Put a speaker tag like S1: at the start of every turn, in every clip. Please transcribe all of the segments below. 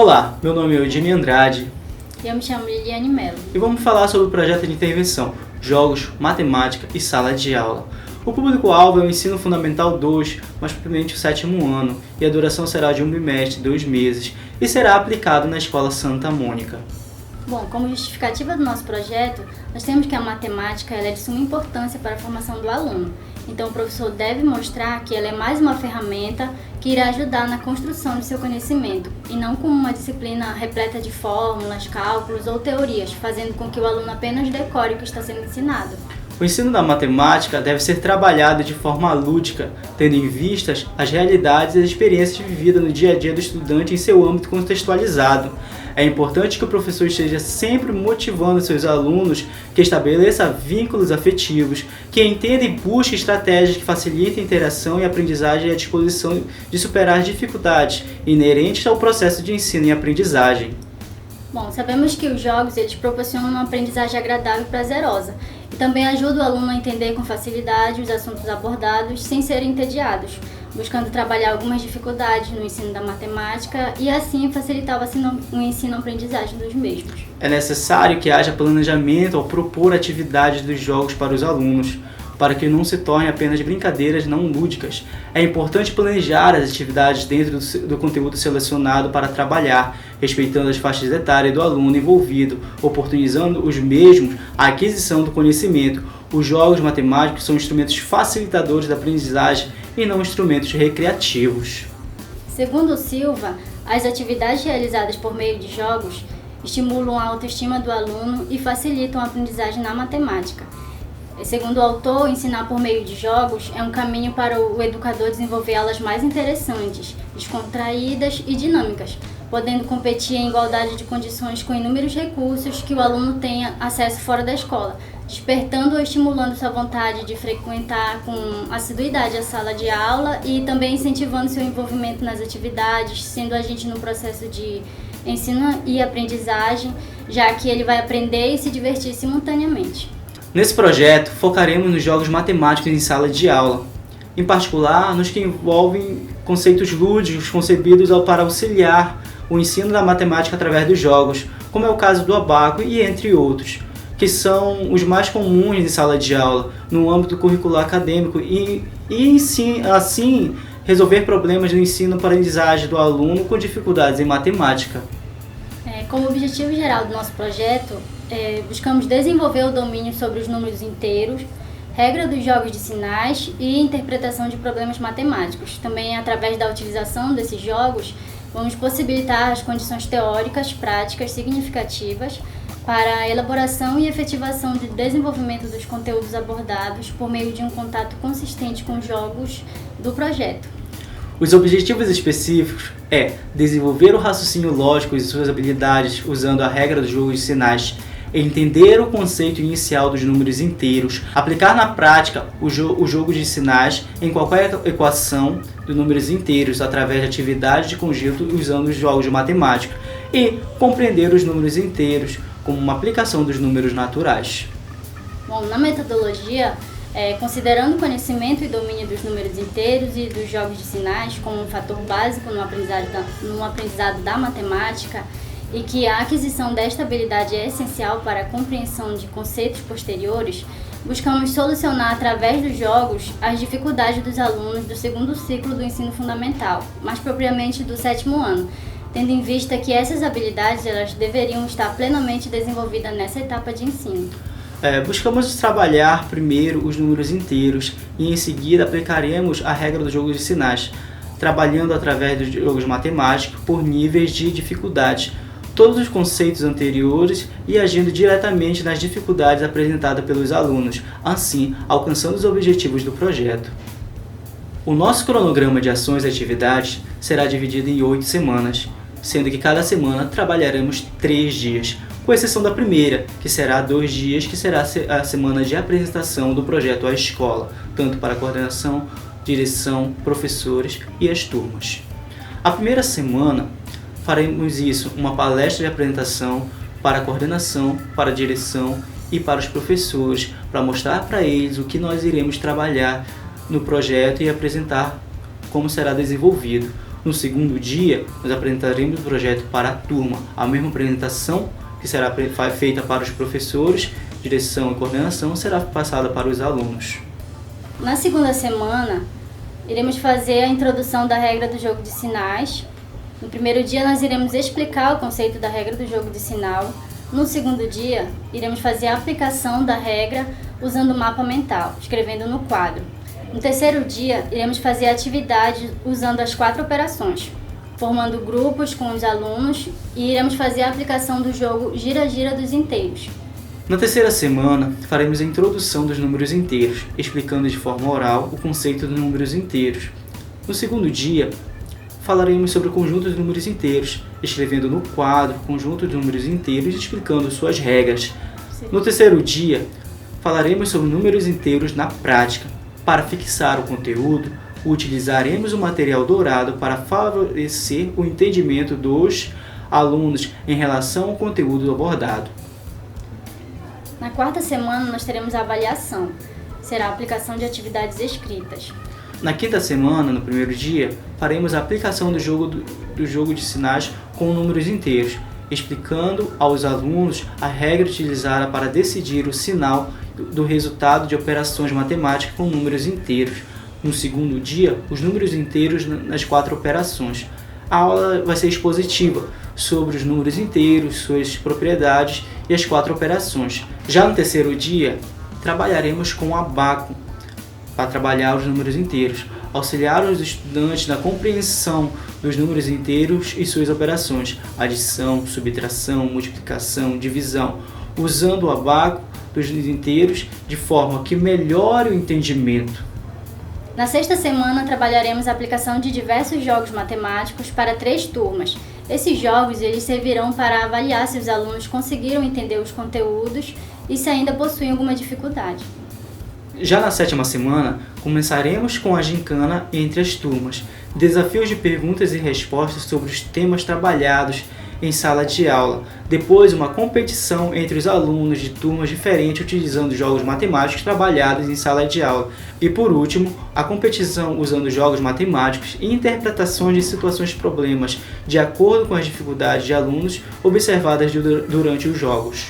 S1: Olá, meu nome é Eugênio Andrade.
S2: E eu me chamo Liliane Mello.
S1: E vamos falar sobre o projeto de intervenção, Jogos, Matemática e Sala de Aula. O público-alvo é o Ensino Fundamental 2, mais propriamente o 7º ano, e a duração será de 1 bimestre, 2 meses, e será aplicado na Escola Santa Mônica.
S2: Bom, como justificativa do nosso projeto, nós temos que a matemática ela é de suma importância para a formação do aluno. Então o professor deve mostrar que ela é mais uma ferramenta que irá ajudar na construção de seu conhecimento, e não como uma disciplina repleta de fórmulas, cálculos ou teorias, fazendo com que o aluno apenas decore o que está sendo ensinado.
S1: O ensino da matemática deve ser trabalhado de forma lúdica, tendo em vista as realidades e as experiências vividas no dia a dia do estudante em seu âmbito contextualizado. É importante que o professor esteja sempre motivando seus alunos, que estabeleça vínculos afetivos, que entenda e busque estratégias que facilitem a interação e a aprendizagem e a disposição de superar as dificuldades inerentes ao processo de ensino e aprendizagem.
S2: Bom, sabemos que os jogos eles proporcionam uma aprendizagem agradável e prazerosa, e também ajudam o aluno a entender com facilidade os assuntos abordados sem serem entediados, buscando trabalhar algumas dificuldades no ensino da matemática e assim facilitar o ensino-aprendizagem dos mesmos.
S1: É necessário que haja planejamento ao propor atividades dos jogos para os alunos, para que não se tornem apenas brincadeiras não lúdicas. É importante planejar as atividades dentro do conteúdo selecionado para trabalhar, respeitando as faixas etárias do aluno envolvido, oportunizando os mesmos a aquisição do conhecimento. Os jogos matemáticos são instrumentos facilitadores da aprendizagem e não instrumentos recreativos.
S2: Segundo Silva, as atividades realizadas por meio de jogos estimulam a autoestima do aluno e facilitam a aprendizagem na matemática. Segundo o autor, ensinar por meio de jogos é um caminho para o educador desenvolver aulas mais interessantes, descontraídas e dinâmicas, podendo competir em igualdade de condições com inúmeros recursos que o aluno tenha acesso fora da escola, despertando ou estimulando sua vontade de frequentar com assiduidade a sala de aula e também incentivando seu envolvimento nas atividades, sendo agente no processo de ensino e aprendizagem, já que ele vai aprender e se divertir simultaneamente.
S1: Nesse projeto, focaremos nos jogos matemáticos em sala de aula, em particular nos que envolvem conceitos lúdicos concebidos para auxiliar o ensino da matemática através dos jogos, como é o caso do abáculo e entre outros, que são os mais comuns em sala de aula, no âmbito curricular acadêmico e assim resolver problemas no ensino-aprendizagem do aluno com dificuldades em matemática.
S2: Como objetivo geral do nosso projeto, buscamos desenvolver o domínio sobre os números inteiros, regra dos jogos de sinais e interpretação de problemas matemáticos. Também, através da utilização desses jogos, vamos possibilitar as condições teóricas, práticas significativas para a elaboração e efetivação de desenvolvimento dos conteúdos abordados por meio de um contato consistente com os jogos do projeto.
S1: Os objetivos específicos é desenvolver o raciocínio lógico e suas habilidades usando a regra do jogo de sinais, entender o conceito inicial dos números inteiros, aplicar na prática o jogo de sinais em qualquer equação de números inteiros através de atividades de conjunto usando os jogos de matemática e compreender os números inteiros como uma aplicação dos números naturais.
S2: Bom, na metodologia, considerando o conhecimento e domínio dos números inteiros e dos jogos de sinais como um fator básico no aprendizado da matemática e que a aquisição desta habilidade é essencial para a compreensão de conceitos posteriores, buscamos solucionar através dos jogos as dificuldades dos alunos do segundo ciclo do ensino fundamental, mais propriamente do 7º ano, tendo em vista que essas habilidades elas deveriam estar plenamente desenvolvidas nessa etapa de ensino.
S1: Buscamos trabalhar primeiro os números inteiros e em seguida aplicaremos a regra do jogo de sinais, trabalhando através dos jogos matemáticos por níveis de dificuldade, todos os conceitos anteriores e agindo diretamente nas dificuldades apresentadas pelos alunos, assim alcançando os objetivos do projeto. O nosso cronograma de ações e atividades será dividido em 8 semanas, sendo que cada semana trabalharemos 3 dias, com exceção da primeira, que será 2 dias, que será a semana de apresentação do projeto à escola, tanto para a coordenação, direção, professores e as turmas. A primeira semana faremos uma palestra de apresentação para a coordenação, para a direção e para os professores, para mostrar para eles o que nós iremos trabalhar no projeto e apresentar como será desenvolvido. No segundo dia, nós apresentaremos o projeto para a turma. A mesma apresentação que será feita para os professores, direção e coordenação, será passada para os alunos.
S2: Na segunda semana, iremos fazer a introdução da regra do jogo de sinais. No primeiro dia, nós iremos explicar o conceito da regra do jogo de sinal. No segundo dia, iremos fazer a aplicação da regra usando o mapa mental, escrevendo no quadro. No terceiro dia, iremos fazer a atividade usando as 4 operações, formando grupos com os alunos e iremos fazer a aplicação do jogo gira-gira dos inteiros.
S1: Na terceira semana, faremos a introdução dos números inteiros, explicando de forma oral o conceito dos números inteiros. No segundo dia, falaremos sobre o conjunto de números inteiros, escrevendo no quadro o conjunto de números inteiros e explicando suas regras. No terceiro dia, falaremos sobre números inteiros na prática. Para fixar o conteúdo, utilizaremos o material dourado para favorecer o entendimento dos alunos em relação ao conteúdo abordado.
S2: Na quarta semana, nós teremos a avaliação. Será a aplicação de atividades escritas.
S1: Na quinta semana, no primeiro dia, faremos a aplicação do jogo de sinais com números inteiros, explicando aos alunos a regra utilizada para decidir o sinal do resultado de operações matemáticas com números inteiros. No segundo dia, os números inteiros nas 4 operações. A aula vai ser expositiva sobre os números inteiros, suas propriedades e as 4 operações. Já no terceiro dia, trabalharemos com o abáculo para trabalhar os números inteiros, auxiliar os estudantes na compreensão dos números inteiros e suas operações, adição, subtração, multiplicação, divisão, usando o abáculo dos inteiros de forma que melhore o entendimento.
S2: Na sexta semana, trabalharemos a aplicação de diversos jogos matemáticos para 3 turmas. Esses jogos eles servirão para avaliar se os alunos conseguiram entender os conteúdos e se ainda possuem alguma dificuldade.
S1: Já na sétima semana, começaremos com a gincana entre as turmas, desafios de perguntas e respostas sobre os temas trabalhados em sala de aula. Depois, uma competição entre os alunos de turmas diferentes utilizando jogos matemáticos trabalhados em sala de aula. E por último, a competição usando jogos matemáticos e interpretações de situações e problemas de acordo com as dificuldades de alunos observadas durante os jogos.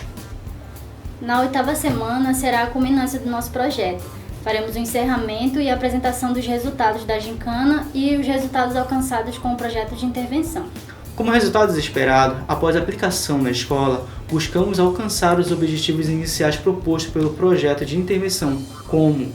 S2: Na oitava semana será a culminância do nosso projeto. Faremos o encerramento e a apresentação dos resultados da gincana e os resultados alcançados com o projeto de intervenção.
S1: Como resultados esperados, após a aplicação na escola, buscamos alcançar os objetivos iniciais propostos pelo projeto de intervenção, como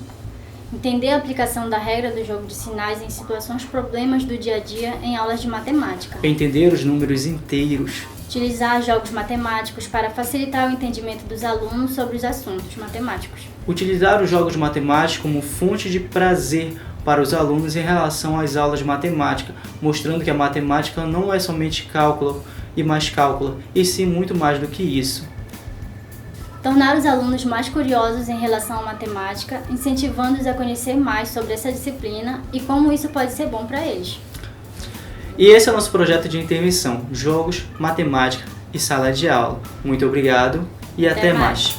S2: entender a aplicação da regra do jogo de sinais em situações problemas do dia a dia em aulas de matemática,
S1: entender os números inteiros,
S2: utilizar jogos matemáticos para facilitar o entendimento dos alunos sobre os assuntos matemáticos,
S1: utilizar os jogos matemáticos como fonte de prazer para os alunos em relação às aulas de matemática, mostrando que a matemática não é somente cálculo e mais cálculo, e sim muito mais do que isso.
S2: Tornar os alunos mais curiosos em relação à matemática, incentivando-os a conhecer mais sobre essa disciplina e como isso pode ser bom para eles.
S1: E esse é o nosso projeto de intervenção, jogos, matemática e sala de aula. Muito obrigado e até mais.